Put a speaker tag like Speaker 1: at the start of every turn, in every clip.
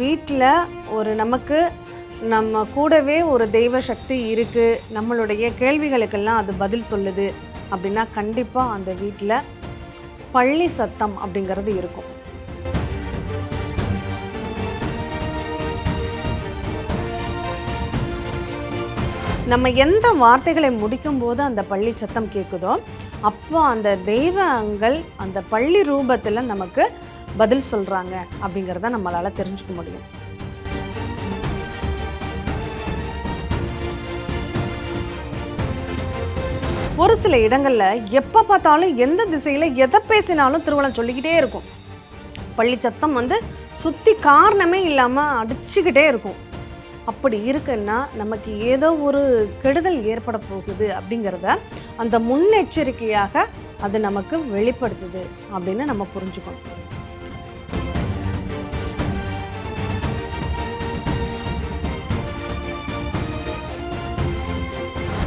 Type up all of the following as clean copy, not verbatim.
Speaker 1: வீட்டில் நமக்கு நம்ம கூடவே ஒரு தெய்வ சக்தி இருக்கு, நம்மளுடைய கேள்விகளுக்கெல்லாம் அது பதில் சொல்லுது அப்படின்னா கண்டிப்பாக அந்த வீட்டில் பள்ளி சத்தம் அப்படிங்கிறது இருக்கும். நம்ம எந்த வார்த்தைகளை முடிக்கும் போது அந்த பள்ளி சத்தம் கேட்குதோ அப்போ அந்த தெய்வங்கள் அந்த பள்ளி ரூபத்தில் நமக்கு பதில் சொல்கிறாங்க அப்படிங்கிறத நம்மளால் தெரிஞ்சுக்க முடியும். ஒரு சில இடங்களில் எப்போ பார்த்தாலும் எந்த திசையில் எதை பேசினாலும் திருவள்ளுவர் சொல்லிக்கிட்டே இருக்கும். பள்ளி சத்தம் சுற்றி காரணமே இல்லாமல் அடிச்சுக்கிட்டே இருக்கும். அப்படி இருக்குன்னா நமக்கு ஏதோ ஒரு கெடுதல் ஏற்பட போகுது அப்படிங்கிறத அந்த முன்னெச்சரிக்கையாக அது நமக்கு வெளிப்படுத்துது அப்படின்னு நம்ம புரிஞ்சுக்கணும்.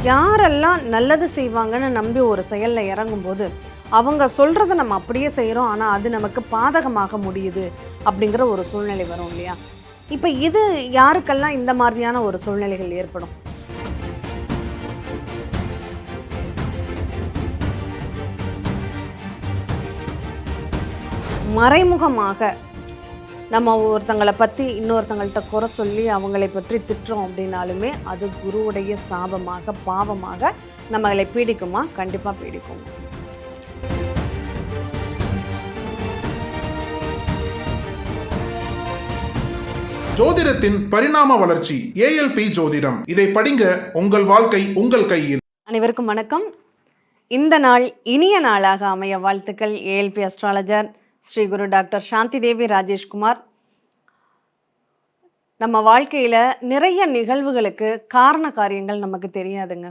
Speaker 1: யாரெல்லாம் நல்லது செய்வாங்கன்னு நம்பி ஒரு செயலில் இறங்கும்போது அவங்க சொல்கிறத நம்ம அப்படியே செய்கிறோம், ஆனால் அது நமக்கு பாதகமாக முடியுது அப்படிங்கிற ஒரு சூழ்நிலை வரும் இல்லையா? இப்போ இது யாருக்கெல்லாம் இந்த மாதிரியான ஒரு சூழ்நிலைகள் ஏற்படும்? மறைமுகமாக நம்ம ஒருத்தங்களை பற்றி இன்னொருத்தங்கள்ட்ட குறை சொல்லி அவங்களை பற்றி திட்டுறோம் அப்படின்னாலுமே அது குருவுடைய சாபமாக பாவமாக நம்மளை பீடிக்குமா? கண்டிப்பாக பீடிக்கும்.
Speaker 2: ஜோதிடத்தின் பரிணாம வளர்ச்சி ஏஎல்பி ஜோதிடம். இதை படிங்க, உங்கள் வாழ்க்கை உங்கள் கையில்.
Speaker 1: அனைவருக்கும் வணக்கம். இந்த நாள் இனிய நாளாக அமைய வாழ்த்துக்கள். ஏஎல்பி அஸ்ட்ராலஜர் ஸ்ரீ குரு டாக்டர் சாந்தி தேவி ராஜேஷ்குமார். நம்ம வாழ்க்கையில் நிறைய நிகழ்வுகளுக்கு காரண காரியங்கள் நமக்கு தெரியாதுங்க.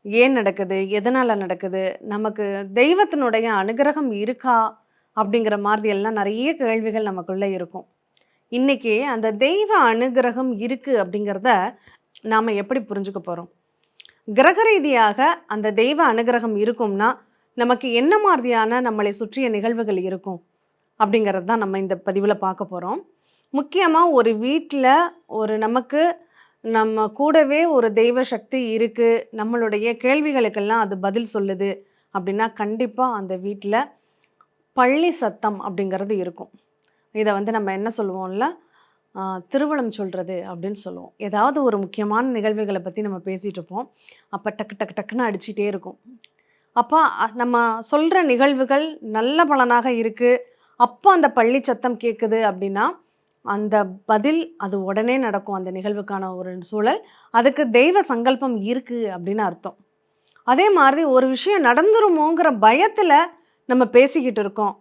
Speaker 1: ஏன் நடக்குது, எதனால் நடக்குது, நமக்கு தெய்வத்தினுடைய அனுகிரகம் இருக்கா அப்படிங்கிற மாதிரி எல்லாம் நிறைய கேள்விகள் நமக்குள்ளே இருக்கும். இன்றைக்கி அந்த தெய்வ அனுகிரகம் இருக்குது அப்படிங்கிறத நாம் எப்படி புரிஞ்சுக்க போகிறோம்? கிரக ரீதியாக அந்த தெய்வ அனுகிரகம் இருக்கும்னா நமக்கு என்ன மாதிரியான நம்மளை சுற்றிய நிகழ்வுகள் இருக்கும் அப்படிங்கிறது தான் நம்ம இந்த பதிவில் பார்க்க போகிறோம். முக்கியமாக ஒரு வீட்டில் நமக்கு நம்ம கூடவே ஒரு தெய்வ சக்தி இருக்குது, நம்மளுடைய கேள்விகளுக்கெல்லாம் அது பதில் சொல்லுது அப்படின்னா கண்டிப்பாக அந்த வீட்டில் பள்ளி சத்தம் அப்படிங்கிறது இருக்கும். இதை நம்ம என்ன சொல்லுவோம்ல, திருவளம் சொல்கிறது அப்படின்னு சொல்லுவோம். ஏதாவது ஒரு முக்கியமான நிகழ்வுகளை பற்றி நம்ம பேசிகிட்டு இருப்போம். அப்போ டக்கு டக்கு டக்குன்னு அடிச்சுட்டே இருக்கும். அப்போ நம்ம சொல்கிற நிகழ்வுகள் நல்ல பலனாக இருக்குது, அப்போ அந்த பள்ளி சத்தம் கேட்குது அப்படின்னா அந்த பதில் அது உடனே நடக்கும். அந்த நிகழ்வுக்கான ஒரு சூழல், அதுக்கு தெய்வ சங்கல்பம் இருக்குது அப்படின்னு அர்த்தம். அதே மாதிரி ஒரு விஷயம் நடந்துருமோங்கிற பயத்தில் நம்ம பேசிக்கிட்டு இருக்கோம்,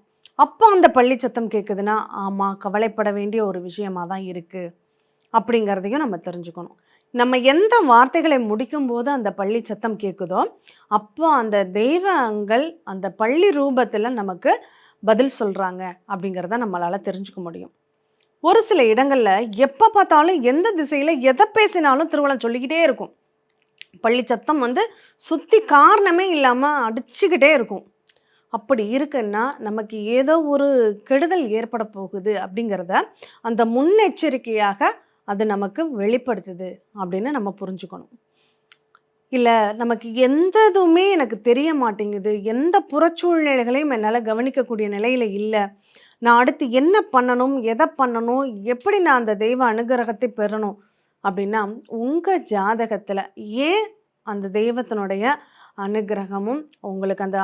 Speaker 1: அப்போ அந்த பள்ளி சத்தம் கேட்குதுன்னா ஆமாம், கவலைப்பட வேண்டிய ஒரு விஷயமாக தான் இருக்குது அப்படிங்கிறதையும் நம்ம தெரிஞ்சுக்கணும். நம்ம எந்த வார்த்தைகளை முடிக்கும்போது அந்த பள்ளி சத்தம் கேட்குதோ அப்போ அந்த தெய்வங்கள் அந்த பள்ளி ரூபத்தில் நமக்கு பதில் சொல்கிறாங்க அப்படிங்கிறத நம்மளால் தெரிஞ்சுக்க முடியும். ஒரு சில இடங்களில் எப்போ பார்த்தாலும் எந்த திசையில் எதை பேசினாலும் திருவள்ளுவர் சொல்லிக்கிட்டே இருக்கும். பள்ளி சத்தம் சுற்றி காரணமே இல்லாமல் அடிச்சுக்கிட்டே இருக்கும். அப்படி இருக்குன்னா நமக்கு ஏதோ ஒரு கெடுதல் ஏற்பட போகுது அப்படிங்கிறத அந்த முன்னெச்சரிக்கையாக அது நமக்கு வெளிப்படுத்துது அப்படின்னு நம்ம புரிஞ்சுக்கணும். இல்லை நமக்கு எந்ததுமே எனக்கு தெரிய மாட்டேங்குது, எந்த புறச்சூழ்நிலைகளையும் என்னால் கவனிக்கக்கூடிய நிலையில் இல்லை, நான் அடுத்து என்ன பண்ணணும், எதை பண்ணணும், எப்படி நான் அந்த தெய்வ அனுகிரகத்தை பெறணும் அப்படின்னா உங்கள் ஜாதகத்தில் ஏன் அந்த தெய்வத்தினுடைய அனுகிரகமும் உங்களுக்கு அந்த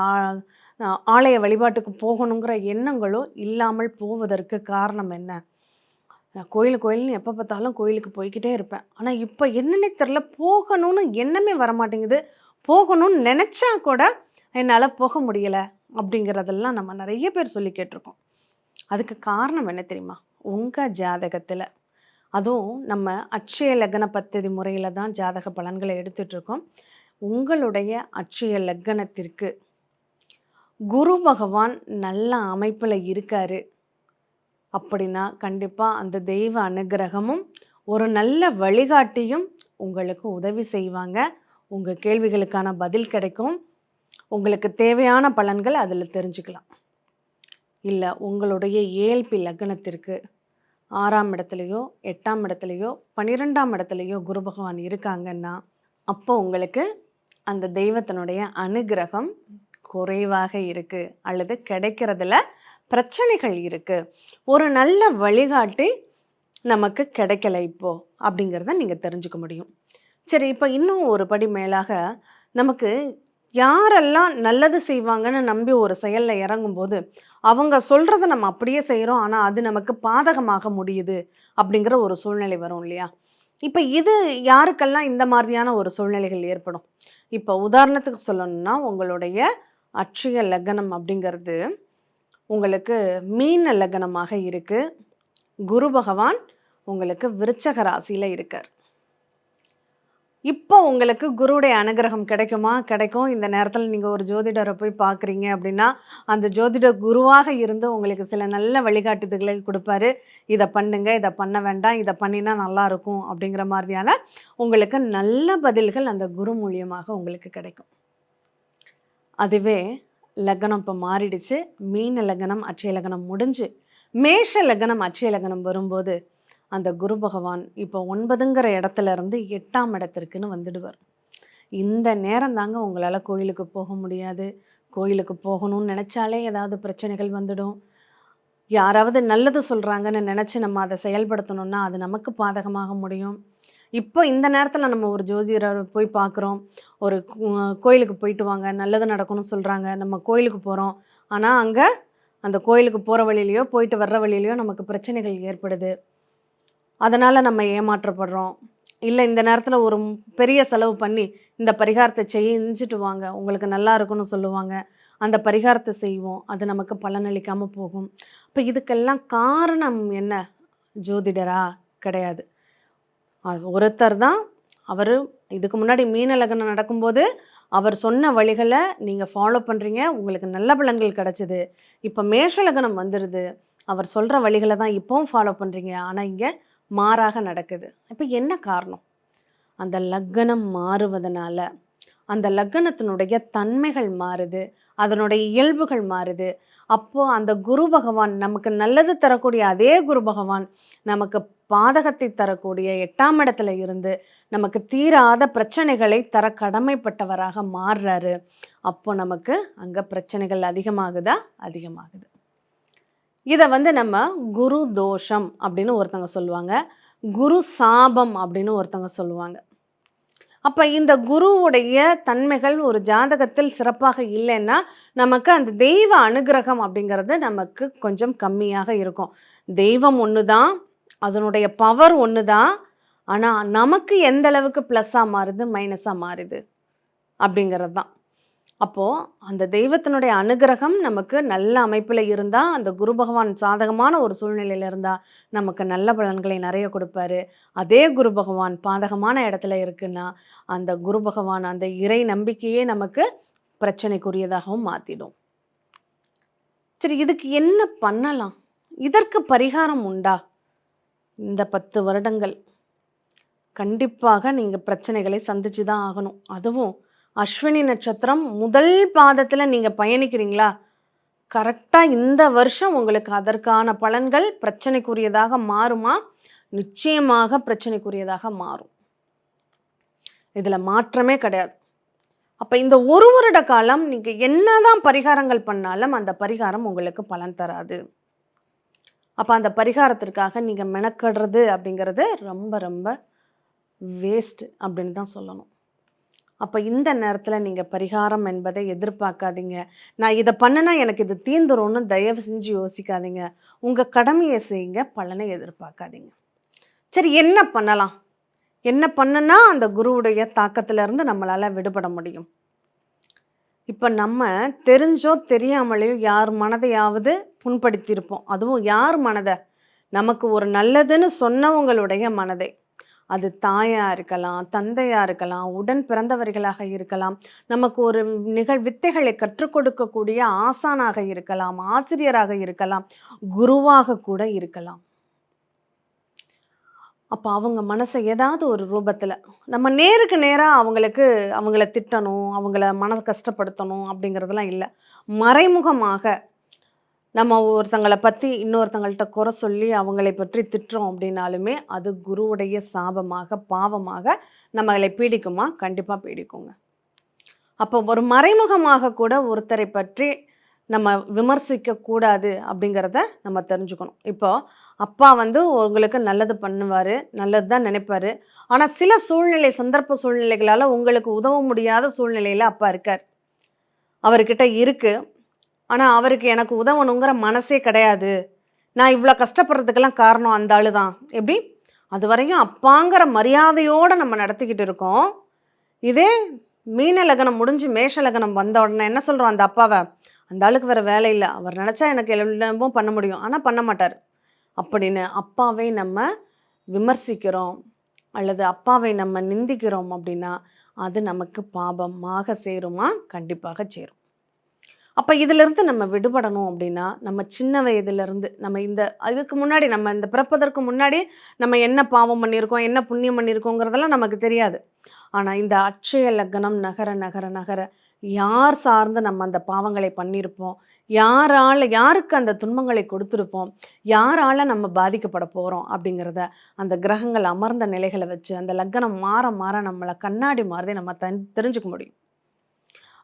Speaker 1: ஆலய வழிபாட்டுக்கு போகணுங்கிற எண்ணங்களும் இல்லாமல் போவதற்கு காரணம் என்ன? நான் கோயில்னு எப்போ பார்த்தாலும் கோயிலுக்கு போய்கிட்டே இருப்பேன், ஆனால் இப்போ என்னன்னே தெரில, போகணும்னு எண்ணமே வரமாட்டேங்குது, போகணும்னு நினச்சா கூட என்னால் போக முடியலை அப்படிங்கிறதெல்லாம் நம்ம நிறைய பேர் சொல்லி கேட்டிருக்கோம். அதுக்கு காரணம் என்ன தெரியுமா? உங்கள் ஜாதகத்தில், அதுவும் நம்ம அட்சய லக்ன பத்ததி முறையில் தான் ஜாதக பலன்களை எடுத்துகிட்ருக்கோம். உங்களுடைய அட்சய லக்னத்திற்கு குரு பகவான் நல்ல அமைப்பில் இருக்கார் அப்படின்னா கண்டிப்பாக அந்த தெய்வ அனுகிரகமும் ஒரு நல்ல வழிகாட்டியும் உங்களுக்கு உதவி செய்வாங்க. உங்கள் கேள்விகளுக்கான பதில் கிடைக்கும், உங்களுக்கு தேவையான பலன்கள் அதில் தெரிஞ்சுக்கலாம். இல்லை உங்களுடைய ஏஎல்பி லக்னத்திற்கு 6ஆம் இடத்துலையோ 8ஆம் இடத்துலையோ 12ஆம் இடத்துலையோ குரு பகவான் இருக்காங்கன்னா அப்போ உங்களுக்கு அந்த தெய்வத்தினுடைய அனுகிரகம் குறைவாக இருக்கு அல்லது கிடைக்கிறதுல பிரச்சனைகள் இருக்கு. ஒரு நல்ல வழிகாட்டி நமக்கு கிடைக்கல இப்போ அப்படிங்கிறத நீங்கள் தெரிஞ்சுக்க முடியும். சரி, இப்போ இன்னும் ஒரு படி மேலாக நமக்கு யாரெல்லாம் நல்லது செய்வாங்கன்னு நம்பி ஒரு செயலில் இறங்கும்போது அவங்க சொல்கிறத நம்ம அப்படியே செய்கிறோம், ஆனால் அது நமக்கு பாதகமாக முடியுது அப்படிங்கிற ஒரு சூழ்நிலை வரும் இல்லையா? இப்போ இது யாருக்கெல்லாம் இந்த மாதிரியான ஒரு சூழ்நிலைகள் ஏற்படும்? இப்போ உதாரணத்துக்கு சொல்லணும்னா உங்களுடைய அட்சய லக்னம் அப்படிங்கிறது உங்களுக்கு மீன லக்னமாக இருக்கு. குரு பகவான் உங்களுக்கு விருச்சக ராசியில் இருக்கார். இப்போ உங்களுக்கு குருவுடைய அனுகிரகம் கிடைக்குமா? கிடைக்கும். இந்த நேரத்தில் நீங்கள் ஒரு ஜோதிடரை போய் பார்க்குறீங்க அப்படின்னா அந்த ஜோதிடர் குருவாக இருந்து உங்களுக்கு சில நல்ல வழிகாட்டுதல்களை கொடுப்பாரு. இதை பண்ணுங்க, இதை பண்ண வேண்டாம், இதை பண்ணினா நல்லாயிருக்கும் அப்படிங்கிற மாதிரியான உங்களுக்கு நல்ல பதில்கள் அந்த குரு மூலியமாக உங்களுக்கு கிடைக்கும். அதுவே லக்னம் இப்போ மாறிடுச்சு. மீன லக்னம் அட்சய லக்னம் முடிஞ்சு மேஷ லக்னம் அட்சய லக்னம் வரும்போது அந்த குரு பகவான் இப்போ 9ங்கிற இடத்துல இருந்து 8ஆம் இடத்திற்குன்னு வந்துடுவார். இந்த நேரம் தாங்க உங்களால் கோயிலுக்கு போக முடியாது. கோயிலுக்கு போகணும்னு நினச்சாலே ஏதாவது பிரச்சனைகள் வந்துடும். யாராவது நல்லது சொல்கிறாங்கன்னு நினச்சி நம்ம அதை செயல்படுத்தணும்னா அது நமக்கு பாதகமாக முடியும். இப்போ இந்த நேரத்தில் நம்ம ஒரு ஜோதிடரை போய் பார்க்குறோம், ஒரு கோயிலுக்கு போயிட்டு வாங்க நல்லது நடக்கணும்னு சொல்கிறாங்க, நம்ம கோயிலுக்கு போகிறோம். ஆனால் அங்கே அந்த கோயிலுக்கு போகிற வழியிலையோ போயிட்டு வர்ற வழியிலையோ நமக்கு பிரச்சனைகள் ஏற்படுது. அதனால் நம்ம ஏமாற்றப்படுறோம். இல்லை இந்த நேரத்தில் ஒரு பெரிய செலவு பண்ணி இந்த பரிகாரத்தை செஞ்சுட்டு வாங்க உங்களுக்கு நல்லா இருக்குன்னு சொல்லுவாங்க. அந்த பரிகாரத்தை செய்வோம், அது நமக்கு பலனளிக்காமல் போகும். இப்போ இதுக்கெல்லாம் காரணம் என்ன? ஜோதிடரா? கிடையாது. அது ஒருத்தர் தான். அவர் இதுக்கு முன்னாடி மீன லக்னம் நடக்கும்போது அவர் சொன்ன வழிகளை நீங்கள் ஃபாலோ பண்ணுறீங்க, உங்களுக்கு நல்ல பலன்கள் கிடச்சிது. இப்போ மேஷ லக்னம் வந்துடுது, அவர் சொல்கிற வழிகளை தான் இப்போவும் ஃபாலோ பண்ணுறீங்க, ஆனால் இங்கே மாறாக நடக்குது. இப்போ என்ன காரணம்? அந்த லக்னம் மாறுவதனால அந்த லக்னத்தினுடைய தன்மைகள் மாறுது, அதனுடைய இயல்புகள் மாறுது. அப்போது அந்த குரு பகவான் நமக்கு நல்லது தரக்கூடிய அதே குரு பகவான் நமக்கு பாதகத்தை தரக்கூடிய 8ஆம் இடத்துல இருந்து நமக்கு தீராத பிரச்சனைகளை தர கடமைப்பட்டவராக மாறுறாரு. அப்போ நமக்கு அங்கே பிரச்சனைகள் அதிகமாகுதா? அதிகமாகுது. இதை நம்ம குரு தோஷம் அப்படின்னு ஒருத்தவங்க சொல்லுவாங்க, குரு சாபம் அப்படின்னு ஒருத்தவங்க சொல்லுவாங்க. அப்போ இந்த குருவுடைய தன்மைகள் ஒரு ஜாதகத்தில் சிறப்பாக இல்லைன்னா நமக்கு அந்த தெய்வ அனுகிரகம் அப்படிங்கிறது நமக்கு கொஞ்சம் கம்மியாக இருக்கும். தெய்வம் ஒன்று தான், அதனுடைய பவர் ஒன்று தான், ஆனால் நமக்கு எந்த அளவுக்கு ப்ளஸ்ஸாக மாறுது மைனஸாக மாறுது அப்படிங்கிறது தான். அப்போது அந்த தெய்வத்தினுடைய அனுகிரகம் நமக்கு நல்ல அமைப்பில் இருந்தால், அந்த குரு பகவான் சாதகமான ஒரு சூழ்நிலையில் இருந்தால் நமக்கு நல்ல பலன்களை நிறைய கொடுப்பாரு. அதே குரு பகவான் பாதகமான இடத்துல இருக்குன்னா அந்த குரு பகவான் அந்த இறை நம்பிக்கையே நமக்கு பிரச்சனைக்குரியதாகவும் மாற்றிடும். சரி, இதுக்கு என்ன பண்ணலாம்? இதற்கு பரிகாரம் உண்டா? இந்த 10 வருடங்கள் கண்டிப்பாக நீங்கள் பிரச்சனைகளை சந்திச்சு தான் ஆகணும். அதுவும் அஸ்வினி நட்சத்திரம் முதல் பாதத்தில் நீங்கள் பயணிக்கிறீங்களா, கரெக்டாக இந்த வருஷம் உங்களுக்கு அதற்கான பலன்கள் பிரச்சனைக்குரியதாக மாறுமா? நிச்சயமாக பிரச்சனைக்குரியதாக மாறும். இதில் மாற்றமே கிடையாது. அப்போ இந்த ஒரு வருட காலம் நீங்கள் என்னதான் பரிகாரங்கள் பண்ணாலும் அந்த பரிகாரம் உங்களுக்கு பலன் தராது. அப்போ அந்த பரிகாரத்திற்காக நீங்கள் மெனக்கடுறது அப்படிங்கிறது ரொம்ப ரொம்ப வேஸ்ட் அப்படின்னு தான் சொல்லணும். அப்போ இந்த நேரத்தில் நீங்கள் பரிகாரம் என்பதை எதிர்பார்க்காதீங்க. நான் இதை பண்ணினா எனக்கு இது தீந்துரும்னு தயவு செஞ்சு யோசிக்காதீங்க. உங்கள் கடமையை செய்யுங்க, பலனை எதிர்பார்க்காதீங்க. சரி, என்ன பண்ணலாம்? என்ன பண்ணுனா அந்த குருவுடைய தாக்கத்திலிருந்து நம்மளால் விடுபட முடியும்? இப்போ நம்ம தெரிஞ்சோ தெரியாமலேயோ யார் மனதையாவது புண்படுத்தியிருப்போம். அதுவும் யார் மனதை? நமக்கு ஒரு நல்லதுன்னு சொன்னவங்களுடைய மனதை. அது தாயாக இருக்கலாம், தந்தையாக இருக்கலாம், உடன் பிறந்தவர்களாக இருக்கலாம், நமக்கு ஒரு வித்தைகளை கற்றுக் கொடுக்கக்கூடிய ஆசானாக இருக்கலாம், ஆசிரியராக இருக்கலாம், குருவாக கூட இருக்கலாம். அப்போ அவங்க மனசை ஏதாவது ஒரு ரூபத்தில் நம்ம நேருக்கு நேராக அவங்கள திட்டணும், அவங்கள மனதை கஷ்டப்படுத்தணும் அப்படிங்கிறதுலாம் இல்லை. மறைமுகமாக நம்ம ஒருத்தங்கள பத்தி இன்னொருத்தங்கள்ட்ட குறை சொல்லி அவங்களை பற்றி திட்டுறோம் அப்படின்னாலுமே, அது குருவுடைய சாபமாக, பாவமாக நம்மளை பீடிக்குமா? கண்டிப்பா பீடிக்குங்க. அப்போ ஒரு மறைமுகமாக கூட ஒருத்தரை பற்றி நம்ம விமர்சிக்க கூடாது அப்படிங்கிறத நம்ம தெரிஞ்சுக்கணும். இப்போ அப்பா வந்து உங்களுக்கு நல்லது பண்ணுவாரு, நல்லது தான் நினைப்பாரு. ஆனா சில சூழ்நிலை, சந்தர்ப்ப சூழ்நிலைகளால உங்களுக்கு உதவ முடியாத சூழ்நிலையில அப்பா இருக்கார். அவர்கிட்ட இருக்கு. ஆனா அவருக்கு எனக்கு உதவணுங்கிற மனசே கிடையாது. நான் இவ்ளோ கஷ்டப்படுறதுக்கெல்லாம் காரணம் அந்த ஆளு தான். எப்படி? அதுவரையும் அப்பாங்கிற மரியாதையோட நம்ம நடத்திக்கிட்டு இருக்கோம். இதே மீன லக்னம் முடிஞ்சு மேஷ லக்னம் வந்த உடனே என்ன சொல்றோம் அந்த அப்பாவ? அந்த ஆளுக்கு வேற வேலை இல்ல. அவர் நெனச்சா எனக்கு எல்லாமும் பண்ண முடியும். ஆனா பண்ண மாட்டாரு. அப்படின்னு அப்பாவை நம்ம விமர்சிக்கிறோம், அல்லது அப்பாவை நம்ம நிந்திக்கிறோம் அப்படின்னா, அது நமக்கு பாபமாக சேருமா? கண்டிப்பாக சேரும். அப்ப இதிலிருந்து நம்ம விடுபடணும் அப்படின்னா, நம்ம சின்ன வயதிலிருந்து நம்ம இந்த அதுக்கு முன்னாடி நம்ம இந்த பிறப்பதற்கு முன்னாடி நம்ம என்ன பாவம் பண்ணியிருக்கோம், என்ன புண்ணியம் பண்ணியிருக்கோங்கிறதெல்லாம் நமக்கு தெரியாது. ஆனா, இந்த அட்சய லக்னம் நகர, நகர, நகர யார் சார்ந்து நம்ம அந்த பாவங்களை பண்ணியிருப்போம், யாருக்கு அந்த துன்பங்களை கொடுத்துருப்போம், யாரால நம்ம பாதிக்கப்பட போறோம் அப்படிங்கிறத அந்த கிரகங்கள் அமர்ந்த நிலைகள வச்சு, அந்த லக்னம் மாற, மாற நம்மள கண்ணாடி மாதிரி நம்ம தெரிஞ்சுக்க முடியும்.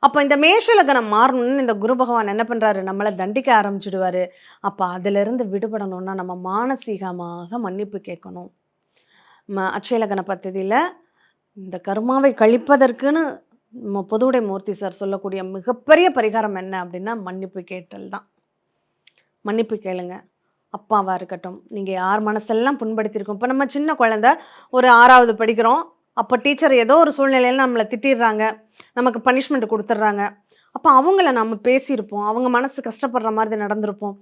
Speaker 1: அப்ப இந்த மேஷ லக்னம் மாறணும்னு இந்த குரு பகவான் என்ன பண்றாரு? நம்மள தண்டிக்க ஆரம்பிச்சுடுவாரு. அப்ப அதிலிருந்து விடுபடணும்னா, நம்ம மானசீகமாக மன்னிப்பு கேட்கணும். அட்சய லக்ன பத்ததியில இந்த கர்மாவை கழிப்பதற்குன்னு பொதுவுடை மூர்த்தி சார் சொல்லக்கூடிய மிகப்பெரிய பரிகாரம் என்ன அப்படின்னா, மன்னிப்பு கேட்டல் தான். மன்னிப்பு கேளுங்க. அப்பாவா இருக்கட்டும், நீங்க யார் மனசெல்லாம் புண்படுத்தியிருக்கோம். இப்ப நம்ம சின்ன குழந்தை, ஒரு 6வது படிக்கிறோம். அப்ப டீச்சர் ஏதோ ஒரு சூழ்நிலையில நம்மள திட்டிர்றாங்க. நமக்கு பனிஷ்மென்ட் குடுத்துர்றாங்க. அப்ப அவங்கள நம்ம பேசியிருப்போம். அவங்க மனசு கஷ்டப்படுற மாதிரி நடந்திருப்போம்.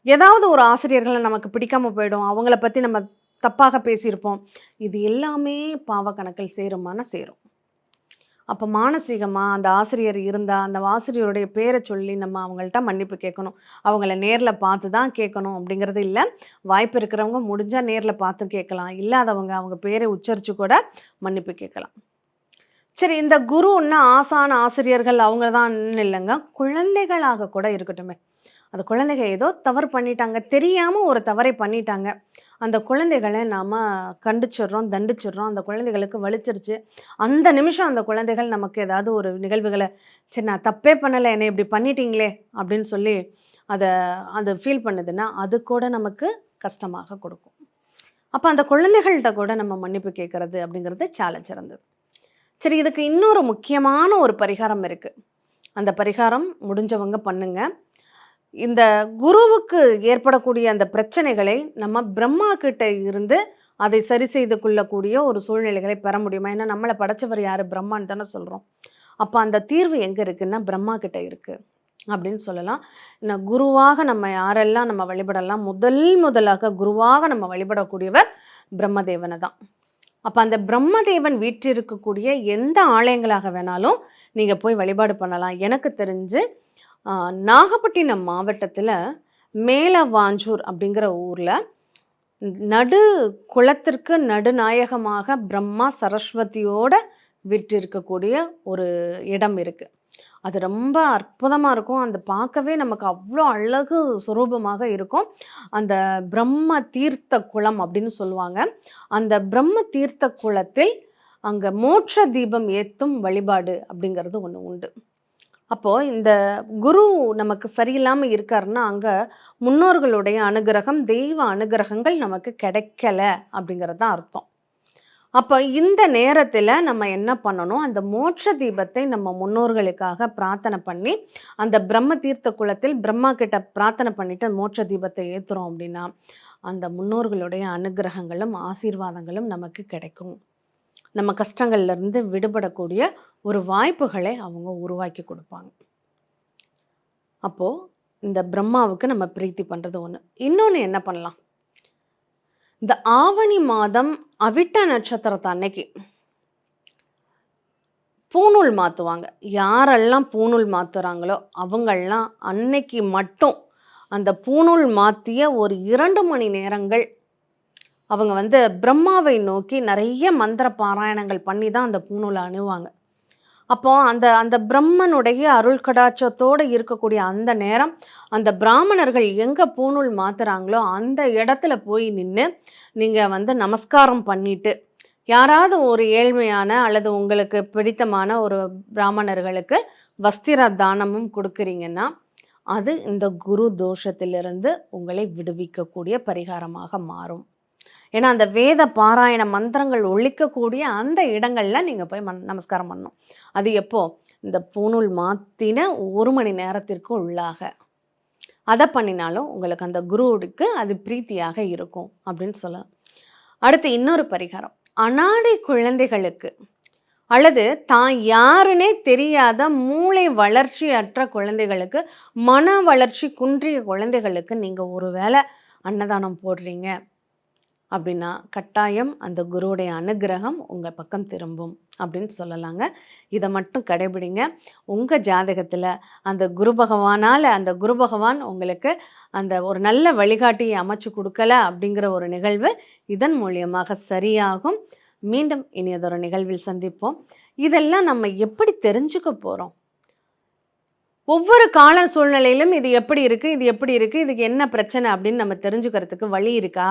Speaker 1: ஏதாவது ஒரு ஆசிரியர்கள நமக்கு பிடிக்காம போயிடும். அவங்கள பத்தி நம்ம தப்பாக பேசியிருப்போம். இது எல்லாமே பாவ கணக்கில் சேருமானா சேரும். அப்ப மானசீகமா அந்த ஆசிரியர் இருந்தா, அந்த ஆசிரியருடைய பேர சொல்லி நம்ம அவங்கள்ட்ட மன்னிப்பு கேட்கணும். அவங்கள நேர்ல பார்த்து தான் கேட்கணும் அப்படிங்கிறது இல்ல. வாய்ப்பு இருக்கிறவங்க முடிஞ்சா நேர்ல பார்த்து கேட்கலாம். இல்லாதவங்க அவங்க பேரை உச்சரிச்சு கூட மன்னிப்பு கேட்கலாம். சரி, இந்த குருன்னா ஆசான், ஆசிரியர்கள் அவங்க தான்னு இல்லங்க. குழந்தைகளாக கூட இருக்கட்டுமே. அந்த குழந்தைக ஏதோ தவறு பண்ணிட்டாங்க. தெரியாம ஒரு தவறை பண்ணிட்டாங்க. அந்த குழந்தைகள நாம கண்டிச்சிடுறோம், தண்டிச்சிடுறோம். அந்த குழந்தைகளுக்கு வலிச்சிருச்சு. அந்த நிமிஷம் அந்த குழந்தைகள் நமக்கு ஏதாவது ஒரு நிகழ்வுகள, "சரி நான் தப்பே பண்ணல. என்னை இப்படி பண்ணிட்டீங்களே!" அப்படின்னு சொல்லி அத அது ஃபீல் பண்ணுதுன்னா, அது கூட நமக்கு கஷ்டமாக கொடுக்கும். அப்ப அந்த குழந்தைகள்ட்ட கூட நம்ம மன்னிப்பு கேட்கறது அப்படிங்கிறது சால சிறந்தது. சரி, இதுக்கு இன்னொரு முக்கியமான ஒரு பரிகாரம் இருக்கு. அந்த பரிகாரம் முடிஞ்சவங்க பண்ணுங்க. இந்த குருவுக்கு ஏற்படக்கூடிய அந்த பிரச்சனைகளை நம்ம பிரம்மா கிட்ட இருந்து அதை சரி செய்து கொள்ளக்கூடிய ஒரு சூழ்நிலைகளை பெற முடியுமா? ஏன்னா நம்மள படைச்சவர் யாரு? பிரம்மான்னு தானே சொல்றோம். அப்ப அந்த தீர்வு எங்க இருக்குன்னா, பிரம்மா கிட்ட இருக்கு அப்படின்னு சொல்லலாம். குருவாக நம்ம யாரெல்லாம் நம்ம வழிபடலாம்? முதலாக குருவாக நம்ம வழிபடக்கூடியவர் பிரம்மதேவன தான். அப்ப அந்த பிரம்மதேவன் வீற்றிருக்கக்கூடிய எந்த ஆலயங்களாக வேணாலும் நீங்க போய் வழிபாடு பண்ணலாம். எனக்கு தெரிஞ்சு நாகப்பட்டினம் மாவட்டத்துல மேலவாஞ்சூர் அப்படிங்கிற ஊர்ல நடு குளத்திற்கு நடுநாயகமாக பிரம்மா, சரஸ்வதியோட வீற்றிருக்கக்கூடிய ஒரு இடம் இருக்கு. அது ரொம்ப அற்புதமா இருக்கும். அந்த பார்க்கவே நமக்கு அவ்ளோ அழகு சுரூபமாக இருக்கும். அந்த பிரம்ம தீர்த்த குளம் அப்படின்னு சொல்லுவாங்க. அந்த பிரம்ம தீர்த்த குளத்தில் அங்க மோட்ச தீபம் ஏத்தும் வழிபாடு அப்படிங்கிறது ஒண்ணு உண்டு. அப்போ இந்த குரு நமக்கு சரியில்லாம இருக்காருன்னா, அங்க முன்னோர்களுடைய அனுகிரகம், தெய்வ அனுகிரகங்கள் நமக்கு கிடைக்கல அப்படிங்கிறது தான் அர்த்தம். அப்ப இந்த நேரத்துல நம்ம என்ன பண்ணணும், அந்த மோட்ச தீபத்தை நம்ம முன்னோர்களுக்காக பிரார்த்தனை பண்ணி, அந்த பிரம்ம தீர்த்த குளத்தில் பிரம்மா கிட்ட பிரார்த்தனை பண்ணிட்டு மோட்ச தீபத்தை ஏத்துறோம் அப்படின்னா, அந்த முன்னோர்களுடைய அனுகிரகங்களும், ஆசீர்வாதங்களும் நமக்கு கிடைக்கும். நம்ம கஷ்டங்கள்ல இருந்து விடுபடக்கூடிய ஒரு வாய்ப்புகளை அவங்க உருவாக்கி குடுப்பாங்க. அப்போ இந்த பிரம்மாவுக்கு நம்ம பிரீத்தி பண்றது ஒண்ணு. இன்னொன்னு என்ன பண்ணலாம்? இந்த ஆவணி மாதம் அவிட்ட நட்சத்திரத்து அன்னைக்கு பூணூல் மாத்துவாங்க. யாரெல்லாம் பூணூல் மாத்துறாங்களோ, அவங்கள்லாம் அன்னைக்கு மட்டும் அந்த பூணூல் மாத்திய ஒரு 2 மணி நேரங்கள் அவங்க வந்து பிரம்மாவை நோக்கி நெறைய மந்திர பாராயணங்கள் பண்ணி தான் அந்த பூணூல அணிவாங்க. அப்போ அந்த அந்த பிரம்மனுடைய அருள் கடாட்சத்தோடு இருக்கக்கூடிய அந்த நேரம், அந்த பிராமணர்கள் எங்கே பூணூல் மாத்துறாங்களோ அந்த இடத்துல போய் நின்று நீங்கள் வந்து நமஸ்காரம் பண்ணிட்டு, யாராவது ஒரு ஏழ்மையான அல்லது உங்களுக்கு பிடித்தமான ஒரு பிராமணர்களுக்கு வஸ்திர தானமும் கொடுக்குறீங்கன்னா, அது இந்த குரு தோஷத்திலிருந்து உங்களை விடுவிக்கக்கூடிய பரிகாரமாக மாறும். ஏன்னா, அந்த வேத பாராயண மந்திரங்கள் ஒலிக்கக்கூடிய அந்த இடங்கள்ல நீங்க போய் நமஸ்காரம் பண்ணணும். அது எப்போ? இந்த பூணூல் மாத்தின 1 மணி நேரத்திற்கு உள்ளாக. அத பண்ணினாலும் உங்களுக்கு அந்த குருவுக்கு அது பிரீத்தியாக இருக்கும் அப்படின்னு சொல்லலாம். அடுத்து இன்னொரு பரிகாரம். அனாதை குழந்தைகளுக்கு அல்லது தான் யாருன்னே தெரியாத மூளை வளர்ச்சியற்ற குழந்தைகளுக்கு, மன வளர்ச்சி குன்றிய குழந்தைகளுக்கு நீங்க ஒரு வேளை அன்னதானம் போடுறீங்க அப்படின்னா, கட்டாயம் அந்த குருவுடைய அனுக்கிரகம் உங்க பக்கம் திரும்பும் அப்படின்னு சொல்லலாங்க. இத மட்டும் கடைபிடிங்க. உங்க ஜாதகத்துல அந்த குரு அந்த குரு பகவான் உங்களுக்கு அந்த ஒரு நல்ல வழிகாட்டியை அமைச்சு குடுக்கல அப்படிங்கிற ஒரு நிகழ்வு இதன் மூலியமாக சரியாகும். மீண்டும் இனியதொரு நிகழ்வில் சந்திப்போம். இதெல்லாம் நம்ம எப்படி தெரிஞ்சுக்க போறோம்? ஒவ்வொரு கால சூழ்நிலையிலும் இது எப்படி இருக்கு? இது எப்படி இருக்கு? இதுக்கு என்ன பிரச்சனை அப்படின்னு நம்ம தெரிஞ்சுக்கிறதுக்கு வழி இருக்கா?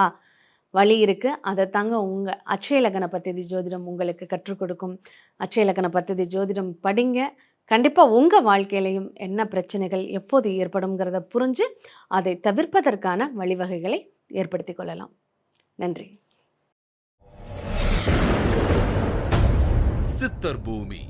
Speaker 1: வழி இருக்கு. அத தாங்க உங்க அட்சய லக்ன பத்ததி ஜோதிடம் உங்களுக்கு கற்றுக் கொடுக்கும். அட்சய லக்ன பத்ததி ஜோதிடம் படிங்க. கண்டிப்பா உங்க வாழ்க்கையிலயும் என்ன பிரச்சனைகள் எப்போது ஏற்படும்ங்கிறத புரிஞ்சு, அதை தவிர்ப்பதற்கான வழிவகைகளை ஏற்படுத்திக் கொள்ளலாம். நன்றி.
Speaker 3: சித்தர் பூமி